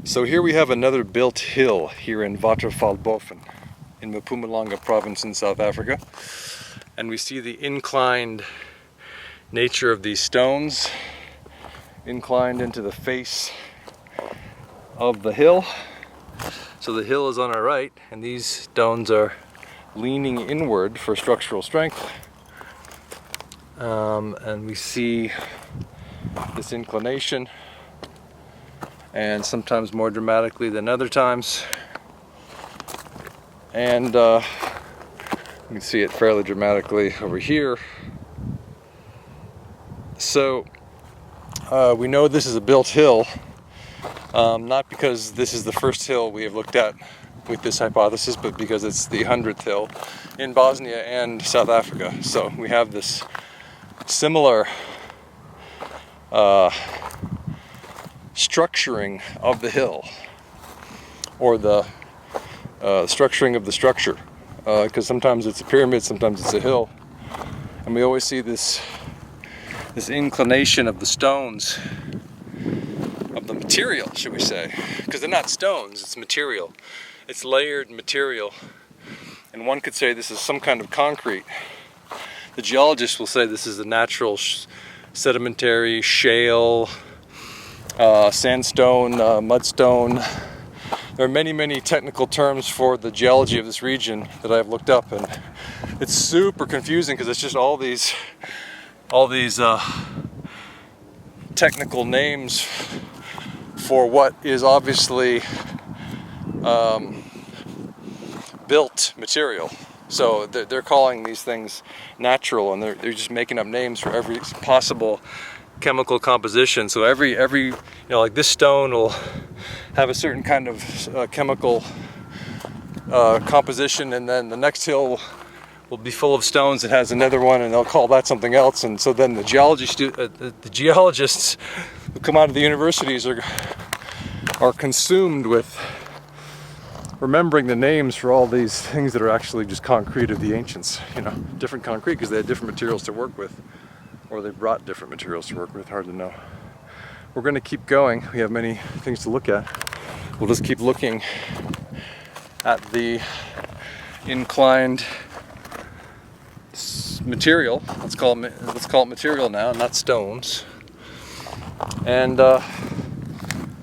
So here we have another built hill here in Waterfallboven in Mpumalanga province in South Africa. And we see the inclined nature of these stones, inclined into the face of the hill. So the hill is on our right, and these stones are leaning inward for structural strength. And we see this inclination, and sometimes more dramatically than other times. And you can see it fairly dramatically over here. So we know this is a built hill, not because this is the first hill we have looked at with this hypothesis, but because it's the 100th hill in Bosnia and South Africa. So we have this similar structuring of the hill, or the structuring of the structure, because sometimes it's a pyramid, sometimes it's a hill, and we always see this inclination of the stones, of the material, should we say, because they're not stones, it's material, it's layered material, and one could say this is some kind of concrete. The geologists will say this is a natural sedimentary shale, sandstone, mudstone. There are many technical terms for the geology of this region that I've looked up, and it's super confusing because it's just all these technical names for what is obviously built material. So they're calling these things natural, and they're just making up names for every possible chemical composition. So every you know, like this stone will have a certain kind of chemical composition, and then the next hill will be full of stones that has another one, and they'll call that something else. And so then the geologists who come out of the universities are consumed with remembering the names for all these things that are actually just concrete of the ancients, you know, different concrete because they had different materials to work with, or they brought different materials to work with, hard to know. We're going to keep going. We have many things to look at. We'll just keep looking at the inclined material. Let's call it material now, not stones. And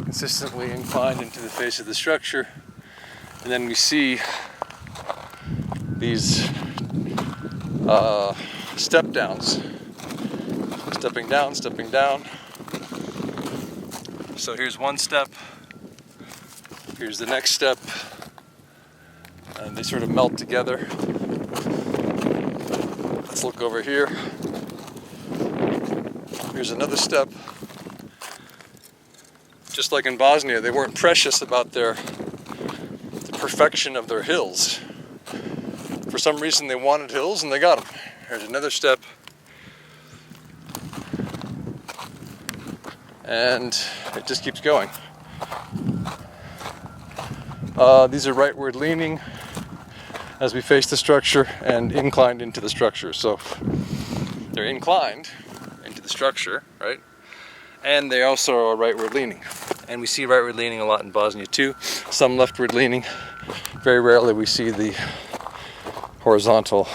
consistently inclined into the face of the structure. And then we see these step downs, stepping down. So here's one step, here's the next step, and they sort of melt together. Let's look over here. Here's another step. Just like in Bosnia, they weren't precious about the perfection of their hills. For some reason they wanted hills and they got them. Here's another step. And it just keeps going. These are rightward leaning as we face the structure, and inclined into the structure. So they're inclined into the structure, right? And they also are rightward leaning. And we see rightward leaning a lot in Bosnia too. Some leftward leaning. Very rarely we see the horizontal.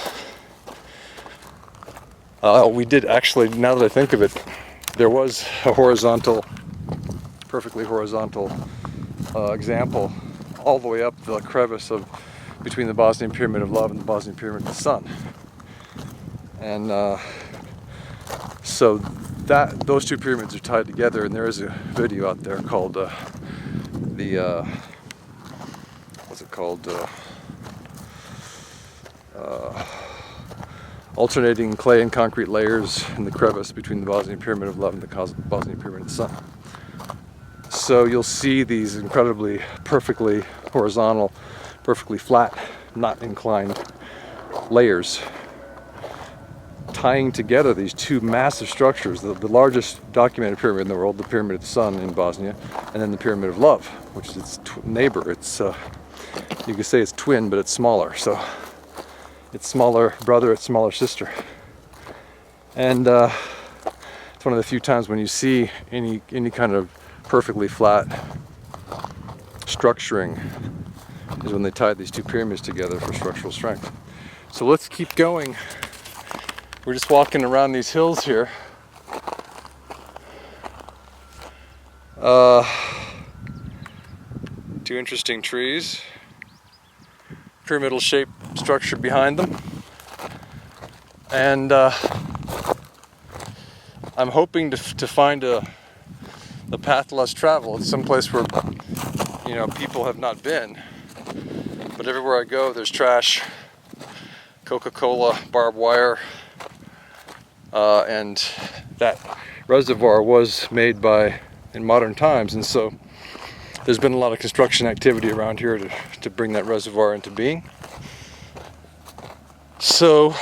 We did actually, now that I think of it, there was a horizontal, perfectly horizontal example all the way up the crevice between the Bosnian Pyramid of Love and the Bosnian Pyramid of the Sun. And so those two pyramids are tied together, and there is a video out there called alternating clay and concrete layers in the crevice between the Bosnian Pyramid of Love and the Bosnian Pyramid of the Sun. So you'll see these incredibly perfectly horizontal, perfectly flat, not inclined layers tying together these two massive structures, the largest documented pyramid in the world, the Pyramid of the Sun in Bosnia, and then the Pyramid of Love, which is its neighbor. It's you could say it's twin, but it's smaller. So its smaller brother, its smaller sister. And it's one of the few times when you see any kind of perfectly flat structuring is when they tied these two pyramids together for structural strength. So let's keep going. We're just walking around these hills here. Two interesting trees. Pyramidal shaped structure behind them. And I'm hoping to find a path less traveled, someplace where, you know, people have not been. But everywhere I go, there's trash, Coca-Cola, barbed wire, and that reservoir was made in modern times, and so there's been a lot of construction activity around here to bring that reservoir into being. So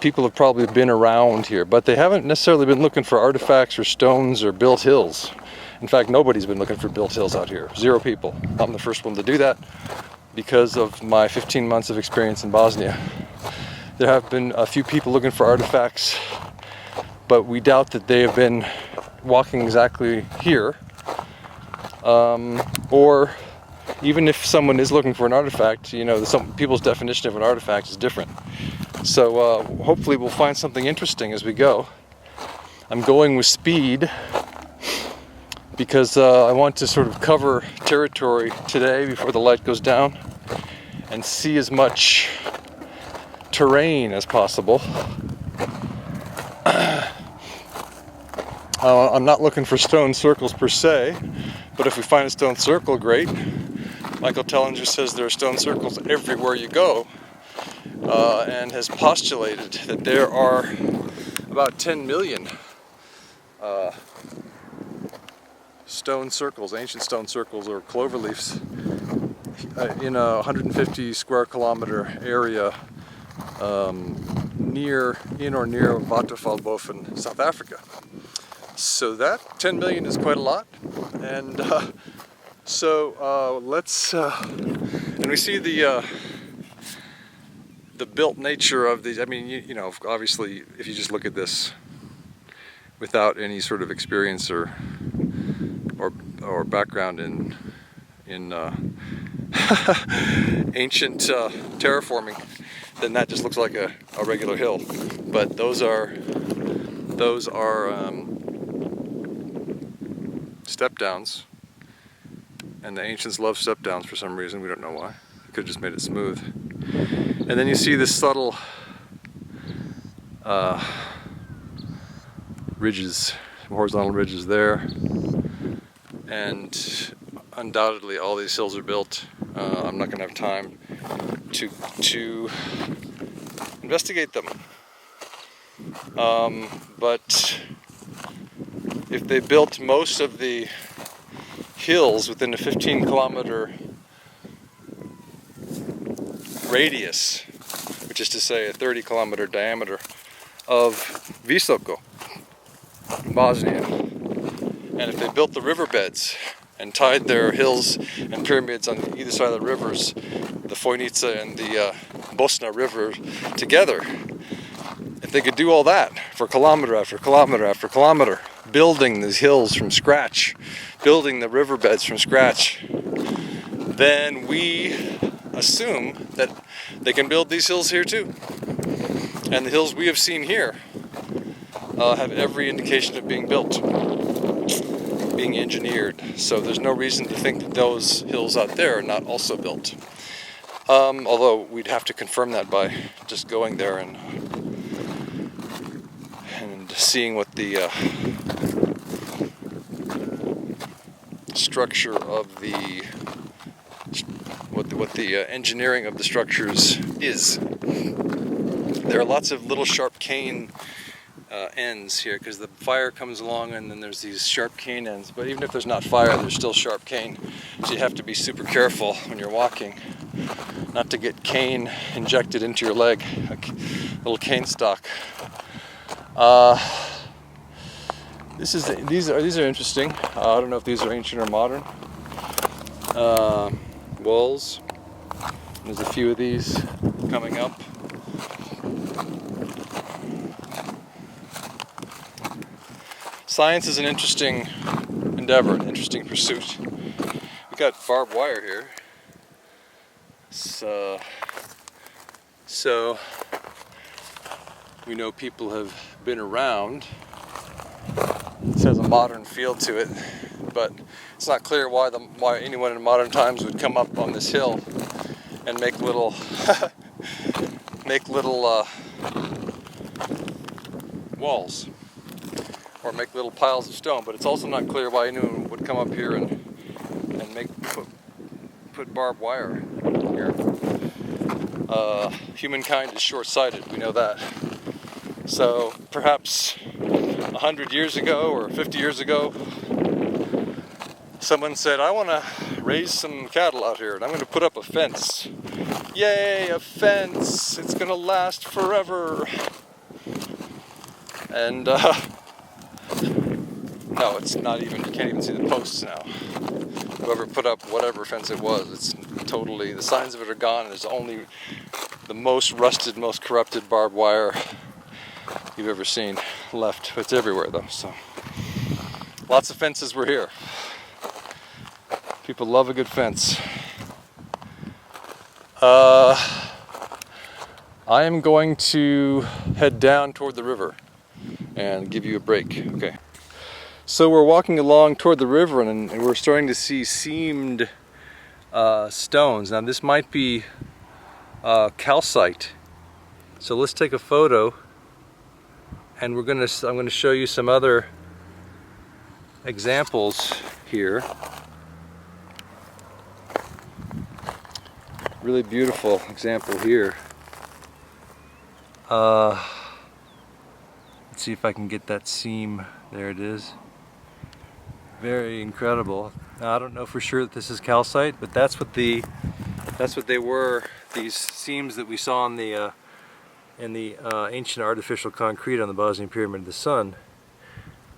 people have probably been around here, but they haven't necessarily been looking for artifacts or stones or built hills. In fact, nobody's been looking for built hills out here. 0 people. I'm the first one to do that because of my 15 months of experience in Bosnia. There have been a few people looking for artifacts, but we doubt that they have been walking exactly here. Or even if someone is looking for an artifact, you know, some people's definition of an artifact is different. So hopefully we'll find something interesting as we go. I'm going with speed because I want to sort of cover territory today before the light goes down and see as much terrain as possible. I'm not looking for stone circles per se, but if we find a stone circle, great. Michael Tellinger says there are stone circles everywhere you go, and has postulated that there are about 10 million stone circles, ancient stone circles or cloverleafs in a 150 square kilometer area in or near Waterfallboven, South Africa. So that 10 million is quite a lot, and let's and we see the built nature of these. I mean, you know, obviously, if you just look at this without any sort of experience or background in ancient terraforming, then that just looks like a regular hill. But those are step downs, and the ancients love step downs for some reason. We don't know why. They could have just made it smooth. And then you see this subtle ridges, horizontal ridges there, and undoubtedly all these hills are built. I'm not going to have time to investigate them, but if they built most of the hills within a 15-kilometer radius, which is to say a 30-kilometer diameter of Visoko, Bosnia, and if they built the riverbeds and tied their hills and pyramids on either side of the rivers, the Fojnica and the Bosna River together, if they could do all that for kilometer after kilometer after kilometer, building these hills from scratch, building the riverbeds from scratch, then we assume that they can build these hills here too. And the hills we have seen here have every indication of being built, being engineered. So there's no reason to think that those hills out there are not also built. Although we'd have to confirm that by just going there and seeing what the structure of what the engineering of the structures is. There are lots of little sharp cane ends here because the fire comes along and then there's these sharp cane ends. But even if there's not fire, there's still sharp cane. So you have to be super careful when you're walking not to get cane injected into your leg, a little cane stalk. These are interesting. I don't know if these are ancient or modern. Walls. There's a few of these coming up. Science is an interesting endeavor, an interesting pursuit. got barbed wire here. So we know people have been around. It has a modern feel to it, but it's not clear why anyone in modern times would come up on this hill and make little walls or make little piles of stone. But it's also not clear why anyone would come up here and put barbed wire here. Humankind is short-sighted, we know that. So perhaps 100 years ago or 50 years ago, someone said, I want to raise some cattle out here and I'm going to put up a fence. Yay, a fence! It's going to last forever. And no, it's not even, you can't even see the posts now. Whoever put up whatever fence it was, it's totally, the signs of it are gone, and there's only the most rusted, most corrupted barbed wire you've ever seen left. It's everywhere though, so. Lots of fences were here. People love a good fence. I am going to head down toward the river and give you a break, okay? So we're walking along toward the river and we're starting to see seamed stones. Now this might be calcite. So let's take a photo and I'm going to show you some other examples here. Really beautiful example here. Let's see if I can get that seam. There it is. Very incredible. Now, I don't know for sure that this is calcite, but that's what they were. These seams that we saw in the ancient artificial concrete on the Bosnian Pyramid of the Sun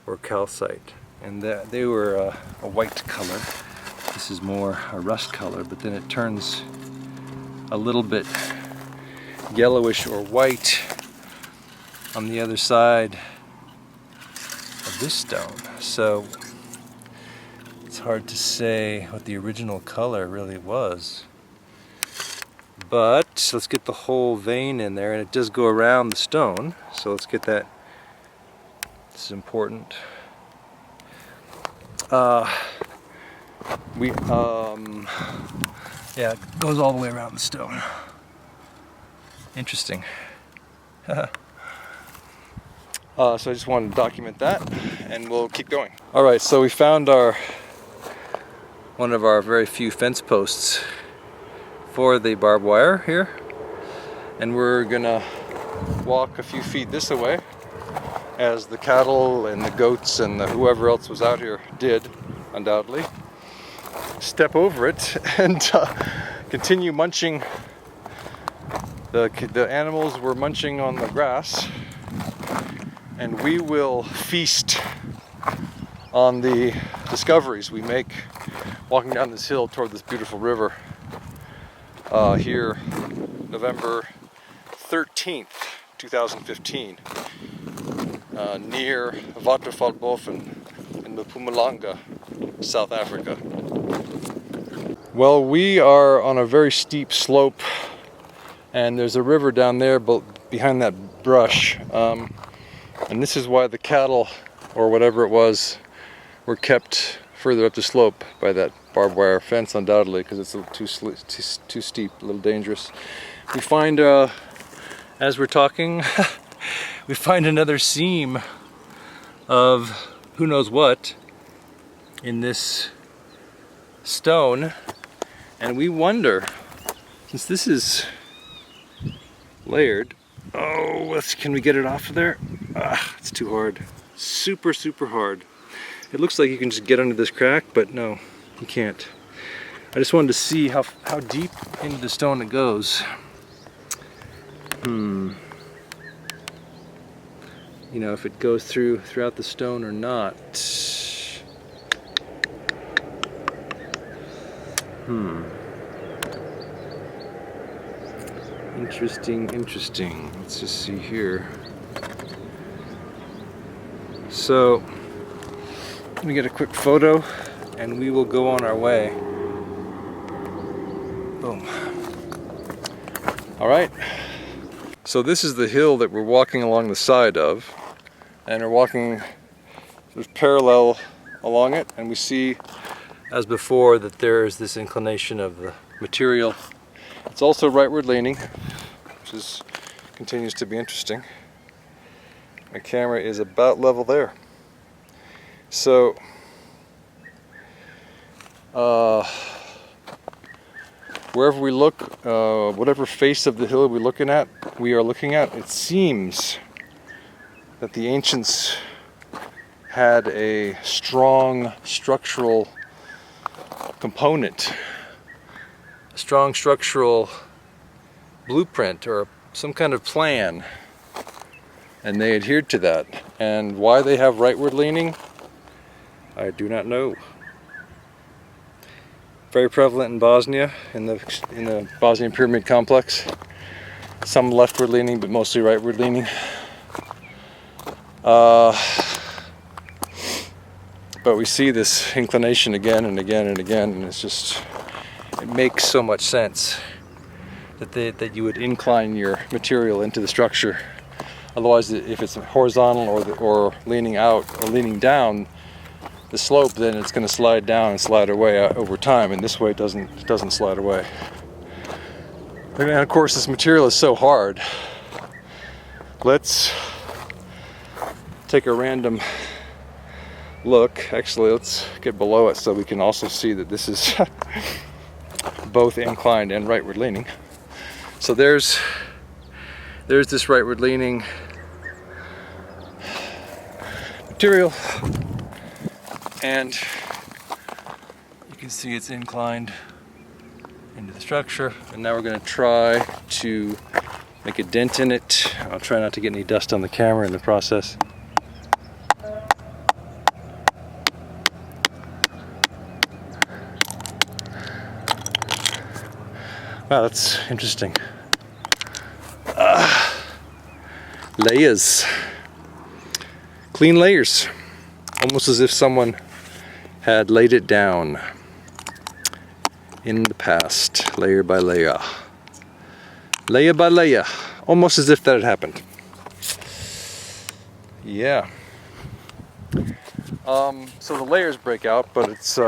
were calcite, and they were a white color. This is more a rust color, but then it turns a little bit yellowish or white on the other side of this stone. So it's hard to say what the original color really was. But let's get the whole vein in there, and it does go around the stone. So let's get that. This is important. Yeah, it goes all the way around the stone. Interesting. So I just wanted to document that, and we'll keep going. All right, so we found one of our very few fence posts for the barbed wire here, and we're gonna walk a few feet this way, as the cattle and the goats and whoever else was out here did, undoubtedly. Step over it and continue munching. The animals were munching on the grass, and we will feast on the discoveries we make walking down this hill toward this beautiful river here, November 13th, 2015, near Waterfallboven in Mpumalanga, South Africa. Well, we are on a very steep slope, and there's a river down there behind that brush, and this is why the cattle, or whatever it was, were kept further up the slope by that barbed wire fence, undoubtedly, because it's a little too steep, a little dangerous. We find, as we're talking, we find another seam of who knows what in this stone, and we wonder, since this is layered, can we get it off of there? It's too hard. Super, super hard. It looks like you can just get under this crack, but no, you can't. I just wanted to see how deep into the stone it goes. You know, if it goes throughout the stone or not. Interesting. Let's just see here. So, let me get a quick photo and we will go on our way. Boom. All right. So this is the hill that we're walking along the side of, and we're walking sort of parallel along it, and we see, as before, that there is this inclination of the material. It's also rightward leaning, which continues to be interesting. My camera is about level there. So, wherever we look, whatever face of the hill we are looking at, it seems that the ancients had a strong structural component, a strong structural blueprint or some kind of plan, and they adhered to that. And why they have rightward leaning, I do not know. Very prevalent in Bosnia, in the Bosnian Pyramid Complex. Some leftward leaning, but mostly rightward leaning. But we see this inclination again and again and again, and it makes so much sense that you would incline your material into the structure. Otherwise, if it's horizontal or leaning out or leaning down the slope, then it's going to slide down and slide away over time, and this way it doesn't slide away. And of course, this material is so hard. Let's take a random look. Actually, let's get below it so we can also see that this is both inclined and rightward leaning. So there's this rightward leaning material, and you can see it's inclined into the structure. And now we're going to try to make a dent in it. I'll try not to get any dust on the camera in the process. Wow, that's interesting. Layers. Clean layers. Almost as if someone had laid it down in the past, layer by layer. Layer by layer. Almost as if that had happened. Yeah. So the layers break out, but it's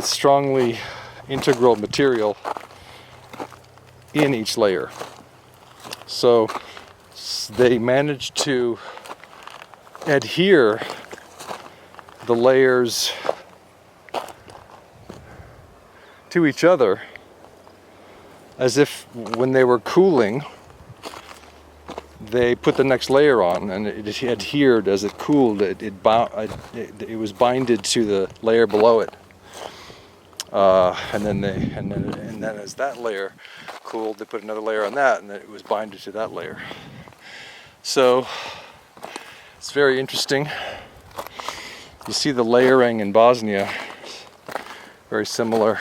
strongly integral material in each layer. So they managed to adhere the layers to each other as if when they were cooling they put the next layer on, and it adhered as it cooled. It was binded to the layer below it. And then as that layer cooled, they put another layer on that, and then it was binded to that layer. So it's very interesting. You see the layering in Bosnia, very similar.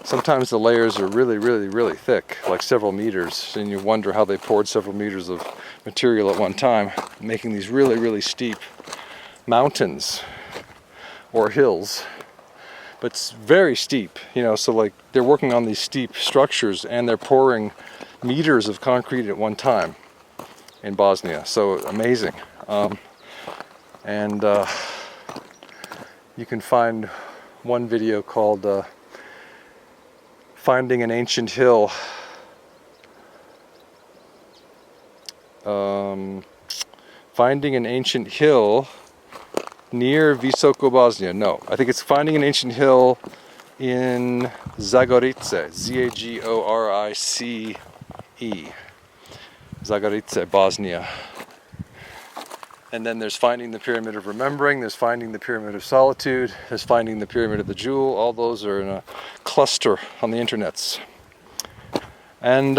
Sometimes the layers are really, really, really thick, like several meters, and you wonder how they poured several meters of material at one time, making these really, really steep mountains or hills. But it's very steep, so like they're working on these steep structures and they're pouring meters of concrete at one time in Bosnia. So amazing. And you can find one video called Finding an Ancient Hill. Finding an Ancient Hill near Visoko, Bosnia. No, I think it's Finding an Ancient Hill in Zagorice, Zagorice, Zagorice, Bosnia. And then there's Finding the Pyramid of Remembering, there's Finding the Pyramid of Solitude, there's Finding the Pyramid of the Jewel. All those are in a cluster on the internets. And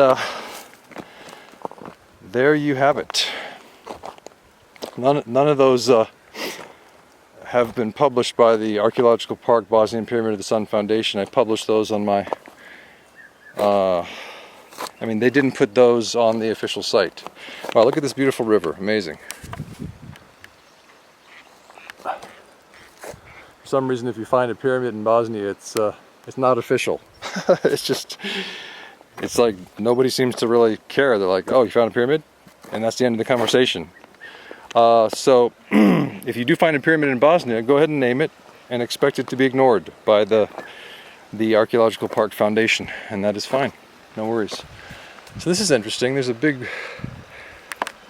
there you have it. None of those have been published by the Archaeological Park Bosnian Pyramid of the Sun Foundation. I published those on my... they didn't put those on the official site. Wow, look at this beautiful river. Amazing. For some reason, if you find a pyramid in Bosnia, it's It's not official. It's like nobody seems to really care. They're like, oh, you found a pyramid? And that's the end of the conversation. So if you do find a pyramid in Bosnia, go ahead and name it and expect it to be ignored by the Archaeological Park Foundation, and that is fine. No worries. So this is interesting. There's a big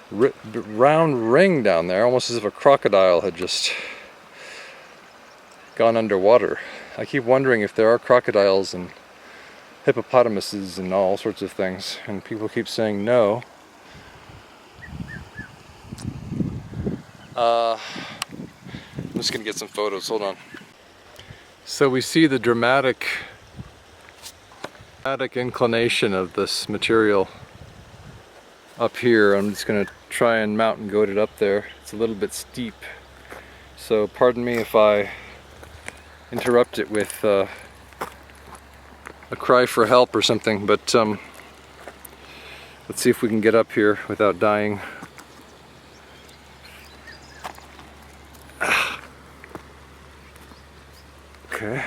round ring down there, almost as if a crocodile had just gone underwater. I keep wondering if there are crocodiles and hippopotamuses and all sorts of things, and people keep saying no. I'm just gonna get some photos, hold on. So we see the dramatic inclination of this material up here. I'm just gonna try and mountain goat it up there. It's a little bit steep, so pardon me if I interrupt it with a cry for help or something, but let's see if we can get up here without dying. Okay.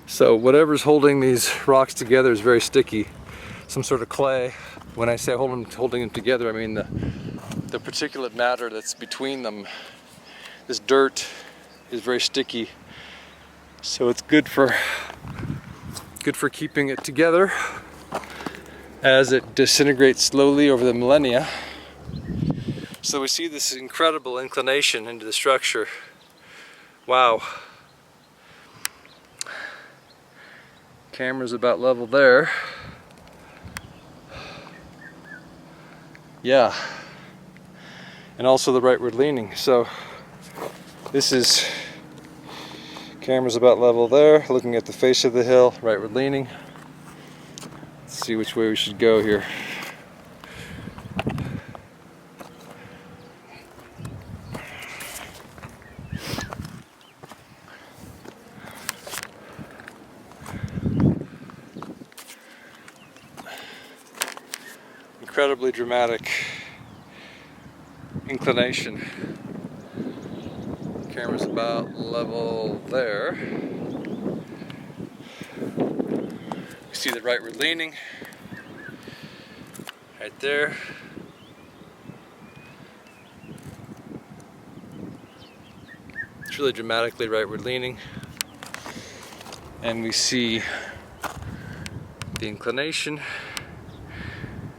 So whatever's holding these rocks together is very sticky. Some sort of clay. When I say holding them together, I mean the particulate matter that's between them. This dirt is very sticky, so it's good for keeping it together as it disintegrates slowly over the millennia. So we see this incredible inclination into the structure. Wow. Camera's about level there. Yeah. And also the rightward leaning. So this is, camera's about level there, looking at the face of the hill, rightward leaning. Let's see which way we should go here. Incredibly dramatic inclination. Camera's about level there. You see the rightward leaning right there. It's really dramatically rightward leaning. And we see the inclination.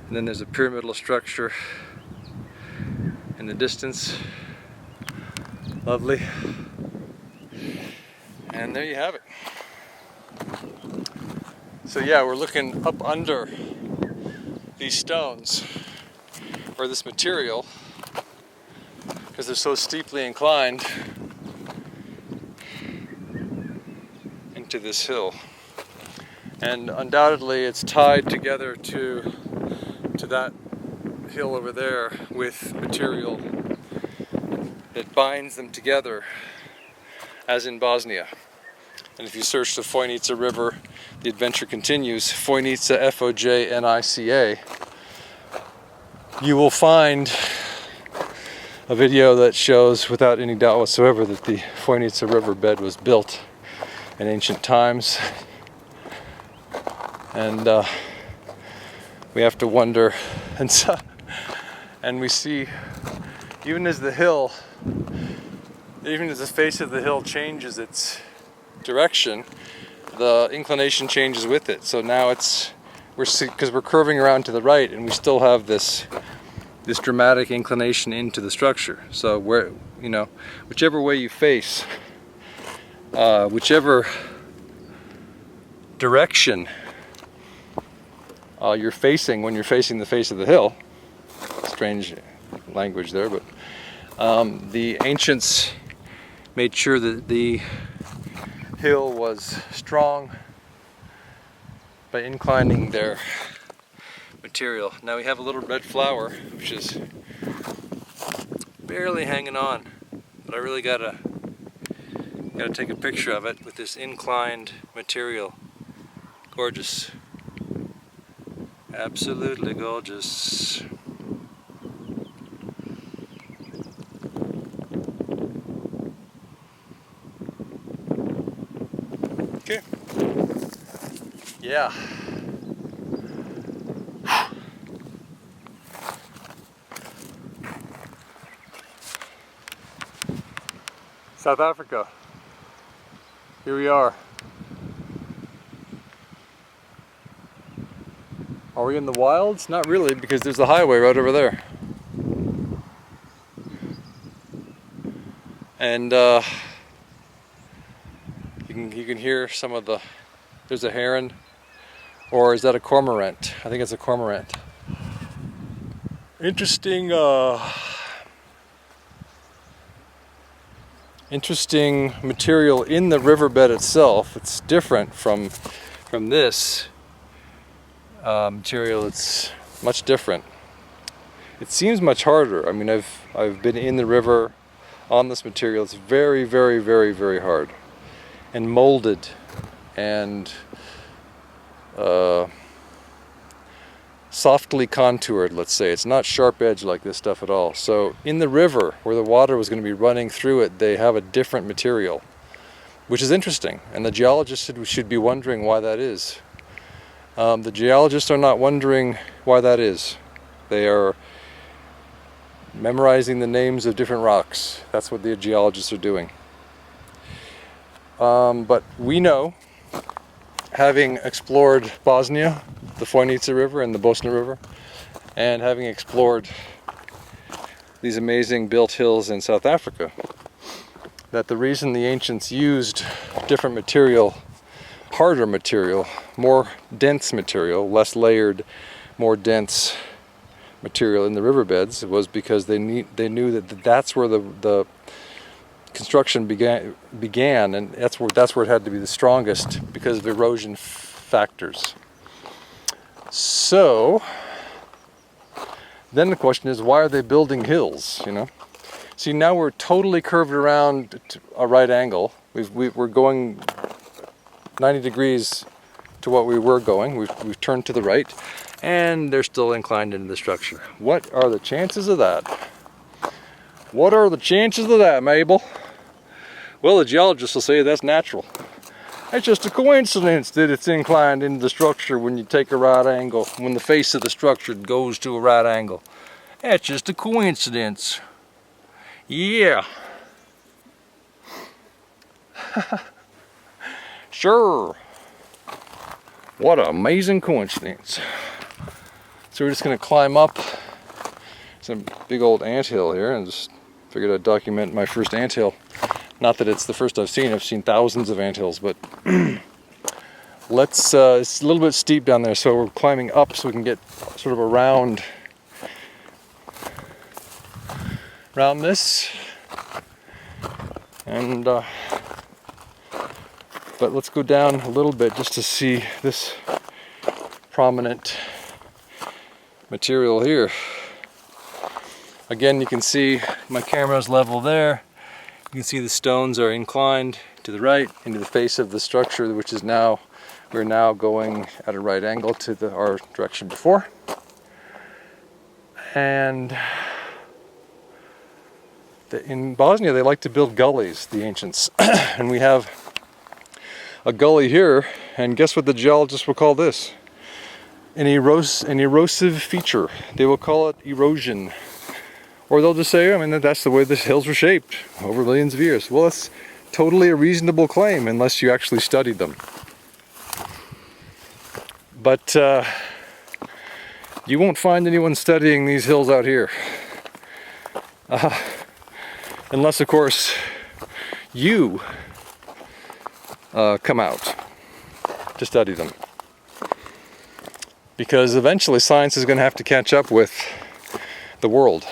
And then there's a pyramidal structure in the distance. Lovely. And there you have it. So yeah, we're looking up under these stones, or this material, because they're so steeply inclined into this hill. And undoubtedly it's tied together to that hill over there with material that binds them together, as in Bosnia. And if you search the Fojnica River, the adventure continues, Fojnica, F-O-J-N-I-C-A, you will find a video that shows without any doubt whatsoever that the Fojnica Riverbed was built in ancient times. And we have to wonder, and we see, even as the face of the hill changes its direction, the inclination changes with it. So now because we're curving around to the right, and we still have this dramatic inclination into the structure. So whichever way you face, whichever direction you're facing when you're facing the face of the hill, strange language there, but the ancients made sure that the hill was strong by inclining their material. Now we have a little red flower which is barely hanging on, but I really gotta take a picture of it with this inclined material. Gorgeous. Absolutely gorgeous. Okay. Yeah. South Africa. Here we are. Are we in the wilds? Not really, because there's the highway right over there. And you can hear some of the, there's a heron, or is that a cormorant? I think it's a cormorant. Interesting interesting material in the riverbed itself. It's different from this material. It's much different. It seems much harder. I mean, I've been in the river on this material. It's very, very, very, very hard and molded and softly contoured, let's say. It's not sharp edge like this stuff at all. So in the river where the water was going to be running through it, they have a different material, which is interesting, and the geologists should be wondering why that is. The geologists are not wondering why that is. They are memorizing the names of different rocks. That's what the geologists are doing. But we know, having explored Bosnia, the Fojnica River and the Bosna River, and having explored these amazing built hills in South Africa, that the reason the ancients used different material, harder material, more dense material, less layered, more dense material in the riverbeds was because they knew that that's where the construction began, and that's where it had to be the strongest because of erosion factors. So then the question is, why are they building hills? You know, see, now we're totally curved around to a right angle. We're going 90 degrees to what we were going. We've turned to the right, and they're still inclined into the structure. What are the chances of that? What are the chances of that, Mabel? Well, the geologists will say that's natural. It's just a coincidence that it's inclined into the structure when you take a right angle, when the face of the structure goes to a right angle. That's just a coincidence. Yeah. Sure. What an amazing coincidence. So we're just going to climb up some big old anthill here, and just figured I'd document my first anthill. Not that it's the first I've seen thousands of anthills, but it's a little bit steep down there, so we're climbing up so we can get sort of around this. And but let's go down a little bit just to see this prominent material here. Again, you can see my camera's level there. You can see the stones are inclined to the right into the face of the structure, which is now, we're now going at a right angle to our direction before. And in Bosnia, they like to build gullies, the ancients. And we have a gully here, and guess what the geologists will call this? An erosive feature. They will call it erosion. Or they'll just say, I mean, that's the way the hills were shaped over millions of years. Well, it's totally a reasonable claim unless you actually studied them. But you won't find anyone studying these hills out here. Unless, of course, you come out to study them. Because eventually science is going to have to catch up with the world.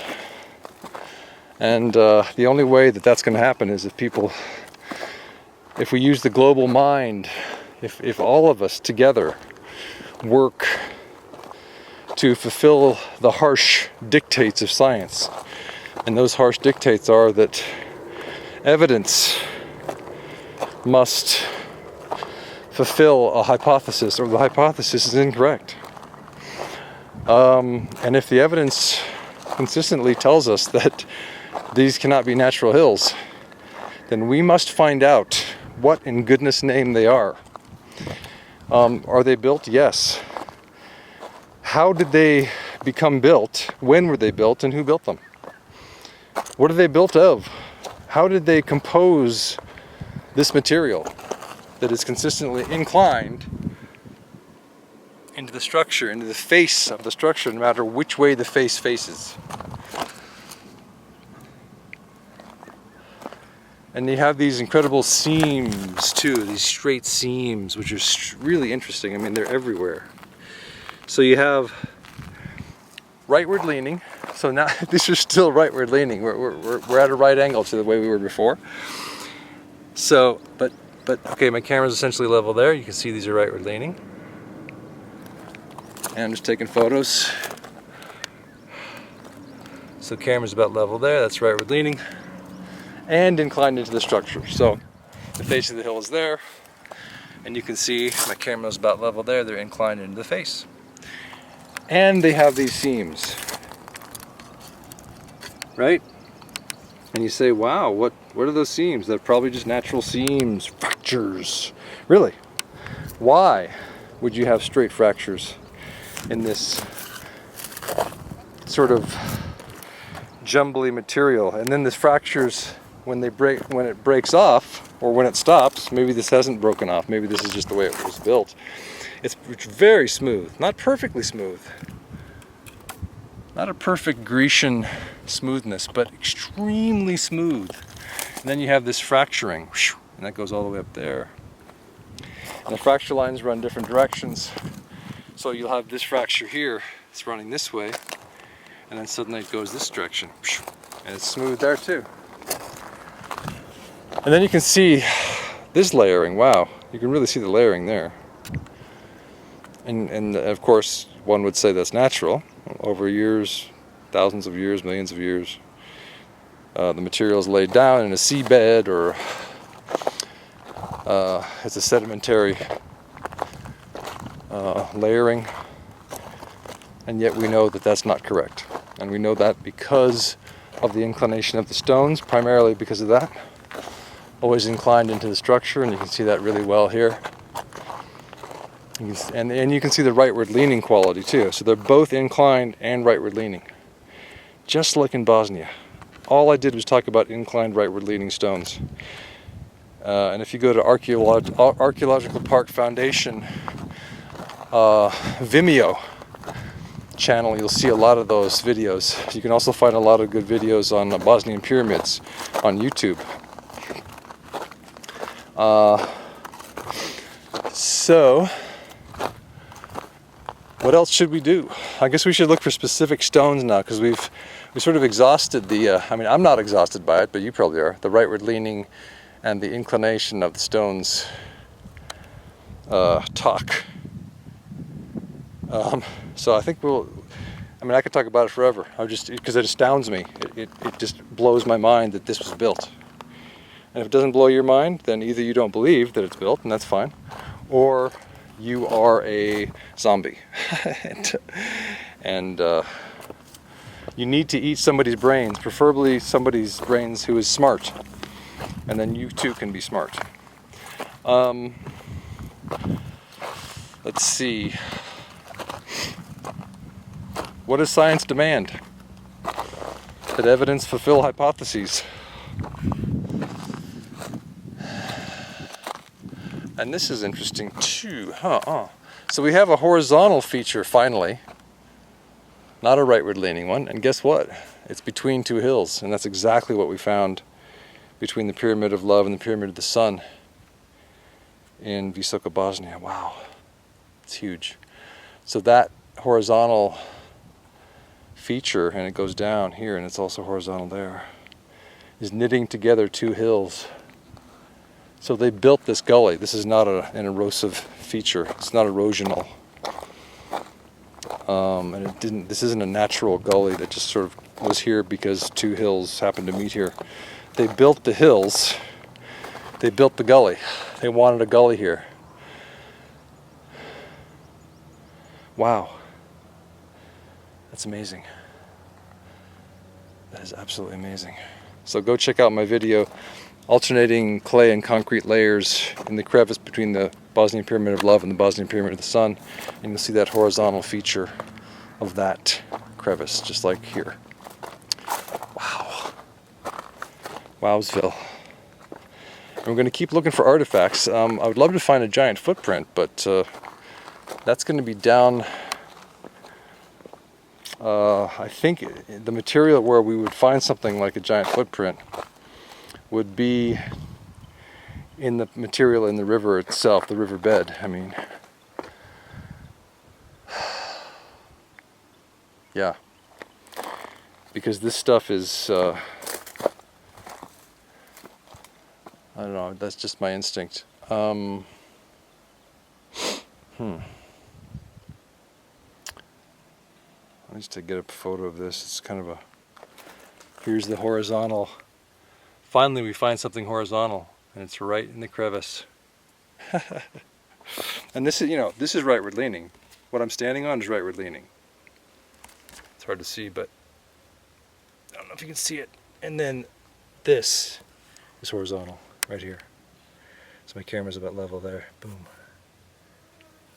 And the only way that that's going to happen is if we use the global mind, if all of us together work to fulfill the harsh dictates of science. And those harsh dictates are that evidence must fulfill a hypothesis, or the hypothesis is incorrect. And if the evidence consistently tells us that these cannot be natural hills, then we must find out what in goodness name they are. Are they built? Yes. How did they become built? When were they built, and who built them? What are they built of? How did they compose this material that is consistently inclined into the structure, into the face of the structure, no matter which way the face faces? And you have these incredible seams too, these straight seams, which are really interesting. I mean, they're everywhere. So you have rightward leaning. So now these are still rightward leaning. We're at a right angle to the way we were before. So, but okay, my camera's essentially level there. You can see these are rightward leaning. And I'm just taking photos. So camera's about level there. That's rightward leaning. And inclined into the structure. So the face of the hill is there. And you can see my camera's about level there. They're inclined into the face. And they have these seams, right? And you say, wow, what are those seams? They're probably just natural seams, fractures. Really? Why would you have straight fractures in this sort of jumbly material? And then these fractures, when it breaks off, or when it stops, maybe this hasn't broken off, maybe this is just the way it was built. It's very smooth, not perfectly smooth. Not a perfect Grecian smoothness, but extremely smooth. And then you have this fracturing, and that goes all the way up there. And the fracture lines run different directions. So you'll have this fracture here, it's running this way, and then suddenly it goes this direction. And it's smooth there too. And then you can see this layering, wow, you can really see the layering there. And of course, one would say that's natural. Over years, thousands of years, millions of years, the material is laid down in a seabed, or it's a sedimentary layering. And yet we know that that's not correct. And we know that because of the inclination of the stones, primarily because of that. Always inclined into the structure, and you can see that really well here. And you can see the rightward leaning quality too. So they're both inclined and rightward leaning. Just like in Bosnia. All I did was talk about inclined rightward leaning stones. And if you go to Archaeological Park Foundation Vimeo channel, you'll see a lot of those videos. You can also find a lot of good videos on the Bosnian pyramids on YouTube. So what else should we do? I guess we should look for specific stones now, because we sort of exhausted the, I mean, I'm not exhausted by it, but you probably are, the rightward leaning and the inclination of the stones talk. So I think I could talk about it forever. Because it astounds me. It just blows my mind that this was built. And if it doesn't blow your mind, then either you don't believe that it's built, and that's fine, or you are a zombie. and you need to eat somebody's brains, preferably somebody's brains who is smart, and then you too can be smart. Let's see. What does science demand? That evidence fulfill hypotheses. And this is interesting too, So we have a horizontal feature finally, not a rightward leaning one, and guess what? It's between two hills, and that's exactly what we found between the Pyramid of Love and the Pyramid of the Sun in Visoko, Bosnia. Wow, it's huge. So that horizontal feature, and it goes down here, and it's also horizontal there, is knitting together two hills. So they built this gully. This is not an erosive feature. It's not erosional. And this isn't a natural gully that just sort of was here because two hills happened to meet here. They built the hills. They built the gully. They wanted a gully here. That's amazing. That is absolutely amazing. So go check out my video, alternating clay and concrete layers in the crevice between the Bosnian Pyramid of Love and the Bosnian Pyramid of the Sun, and you'll see that horizontal feature of that crevice, just like here. Wow. Wowsville. And we're going to keep looking for artifacts. I would love to find a giant footprint, but that's going to be down, I think the material where we would find something like a giant footprint would be in the material in the river itself, the riverbed. I mean, yeah, because this stuff is, I don't know, that's just my instinct. Just to get a photo of this, it's kind of a, here's the horizontal. Finally we find something horizontal, and it's right in the crevice. And this is, you know, this is rightward leaning. What I'm standing on is rightward leaning. It's hard to see, but I don't know if you can see it. And then this is horizontal, right here. So my camera's about level there. Boom.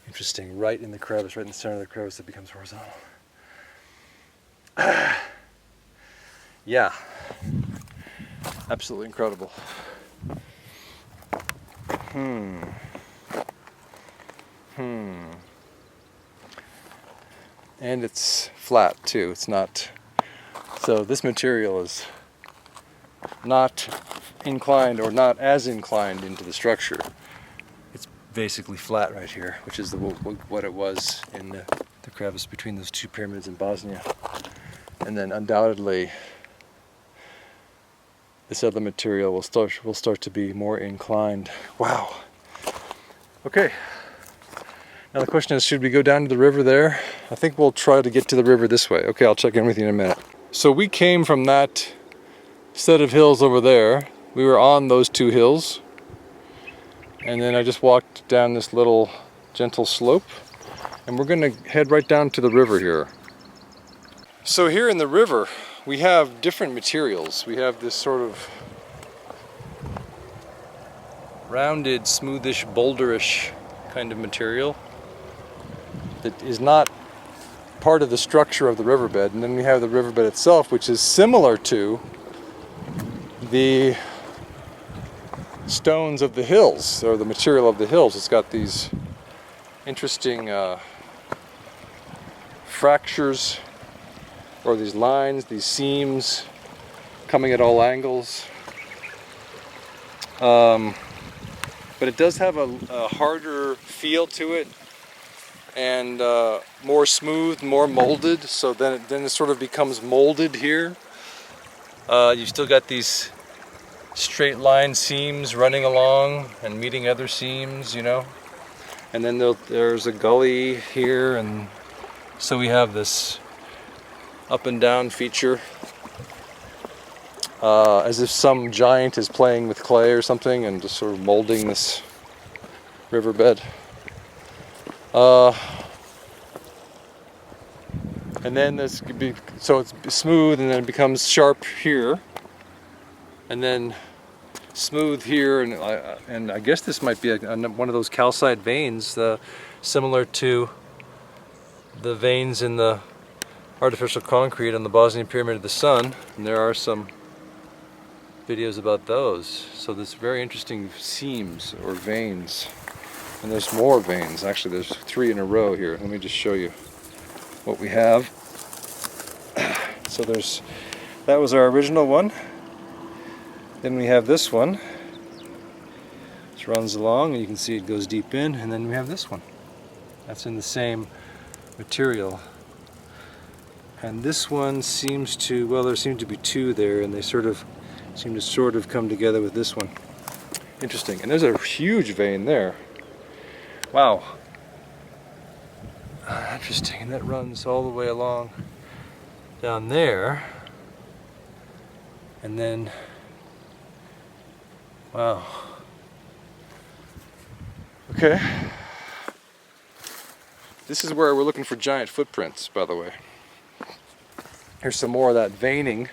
Interesting, right in the crevice, right in the center of the crevice, it becomes horizontal. Yeah, absolutely incredible. And it's flat too. It's not, so this material is not inclined, or not as inclined into the structure. It's basically flat right here, which is what it was in the crevice between those two pyramids in Bosnia. And then undoubtedly this other material will start to be more inclined. Wow. Okay. Now the question is, should we go down to the river there? I think we'll try to get to the river this way. Okay, I'll check in with you in a minute. So we came from that set of hills over there. We were on those two hills. And then I just walked down this little gentle slope. And we're going to head right down to the river here. So here in the river, we have different materials. We have this sort of rounded, smoothish, boulderish kind of material that is not part of the structure of the riverbed. And then we have the riverbed itself, which is similar to the stones of the hills, or the material of the hills. It's got these interesting fractures, or these lines, these seams coming at all angles. But it does have a harder feel to it, and more smooth, more molded. So then it sort of becomes molded here. You've still got these straight line seams running along and meeting other seams, you know. And then there's a gully here, and so we have this up and down feature, as if some giant is playing with clay or something and just sort of molding this riverbed. And then this could be, so it's smooth, and then it becomes sharp here, and then smooth here, and I guess this might be one of those calcite veins, similar to the veins in the artificial concrete on the Bosnian Pyramid of the Sun, and there are some videos about those. So there's very interesting seams or veins, and there's more veins. Actually, there's 3 in a row here. Let me just show you what we have. So that was our original one. Then we have this one, which runs along, and you can see it goes deep in, and then we have this one. That's in the same material. And this one seems to, well, there seem to be 2 there, and they seem to come together with this one. Interesting. And there's a huge vein there. Wow. Interesting. And that runs all the way along down there. And then, wow. Okay. This is where we're looking for giant footprints, by the way. Here's some more of that veining.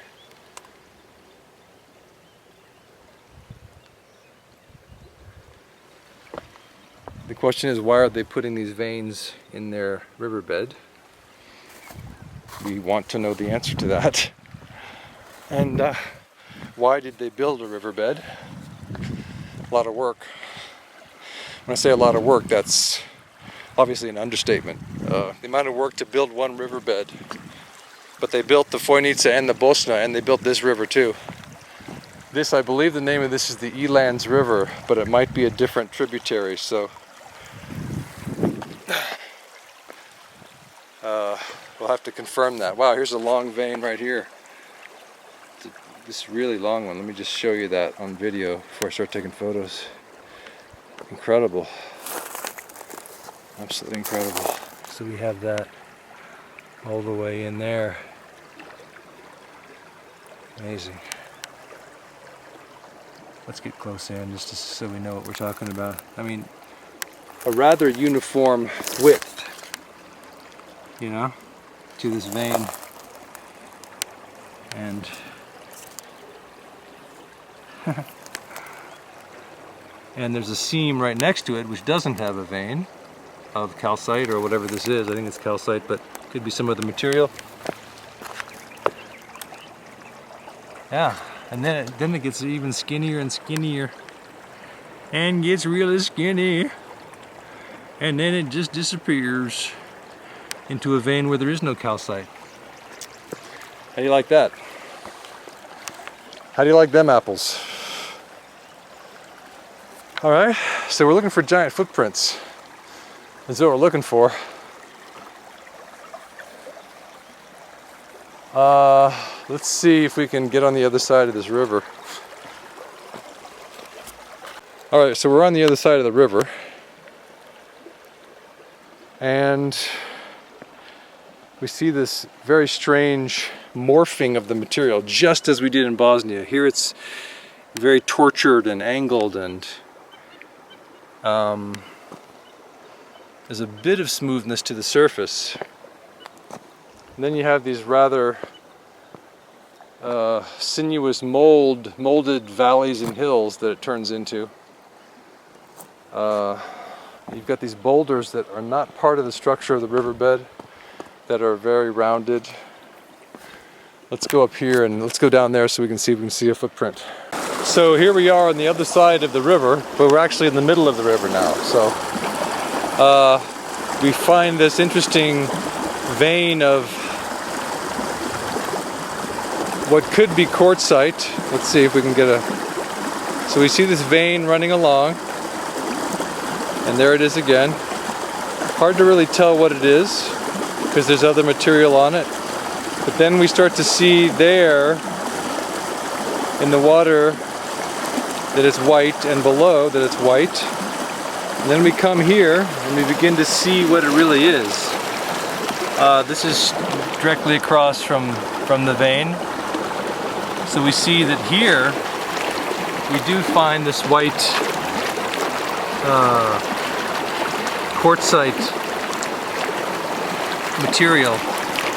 The question is, why are they putting these veins in their riverbed? We want to know the answer to that. And why did they build a riverbed? A lot of work. When I say a lot of work, that's obviously an understatement. The amount of work to build one riverbed. But they built the Fojnica and the Bosna, and they built this river too. This, I believe the name of this is the Elands River, but it might be a different tributary, so we'll have to confirm that. Wow, here's a long vein right here. This really long one. Let me just show you that on video before I start taking photos. Incredible. Absolutely incredible. So we have that all the way in there. Amazing. Let's get close in just so we know what we're talking about. I mean, a rather uniform width, you know, to this vein. And and there's a seam right next to it which doesn't have a vein of calcite or whatever this is. I think it's calcite, but could be some other material. Yeah, and then it gets even skinnier and skinnier, and gets really skinny, and then it just disappears into a vein where there is no calcite. How do you like that? How do you like them apples? All right, so we're looking for giant footprints. That's what we're looking for. Let's see if we can get on the other side of this river. All right, so we're on the other side of the river, and we see this very strange morphing of the material, just as we did in Bosnia. Here it's very tortured and angled, and there's a bit of smoothness to the surface. And then you have these rather sinuous molded valleys and hills that it turns into. You've got these boulders that are not part of the structure of the riverbed, that are very rounded. Let's go up here and let's go down there so we can see a footprint. So here we are on the other side of the river, but we're actually in the middle of the river now. So we find this interesting vein of what could be quartzite. Let's see if we can get a... So we see this vein running along, and there it is again. Hard to really tell what it is because there's other material on it. But then we start to see there in the water that it's white, and below that it's white. And then we come here and we begin to see what it really is. This is directly across from the vein. So we see that here we do find this white quartzite material,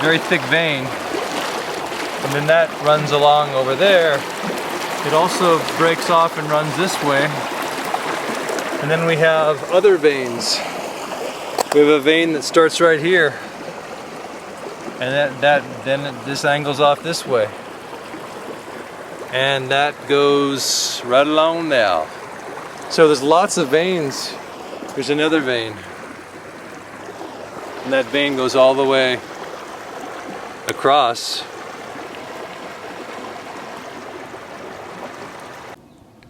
very thick vein, and then that runs along over there. It also breaks off and runs this way, and then we have other veins. We have a vein that starts right here, and then this angles off this way. And that goes right along now. So there's lots of veins. There's another vein. And that vein goes all the way across.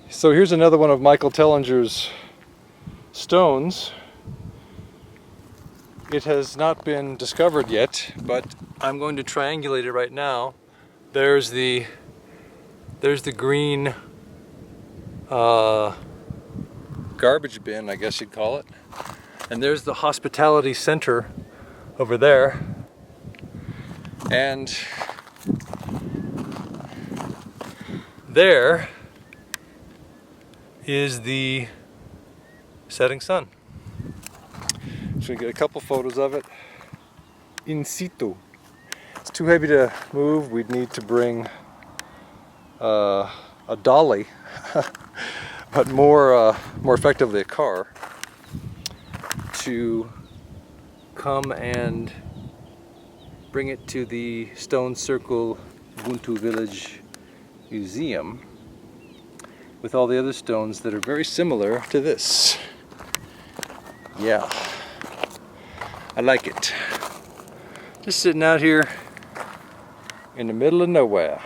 So here's another one of Michael Tellinger's stones. It has not been discovered yet, but I'm going to triangulate it right now. There's the green garbage bin, I guess you'd call it. And there's the hospitality center over there. And there is the setting sun. So we get a couple photos of it in situ. It's too heavy to move. We'd need to bring a dolly, but more effectively a car, to come and bring it to the Stone Circle Ubuntu Village Museum with all the other stones that are very similar to this. Yeah, I like it. Just sitting out here in the middle of nowhere.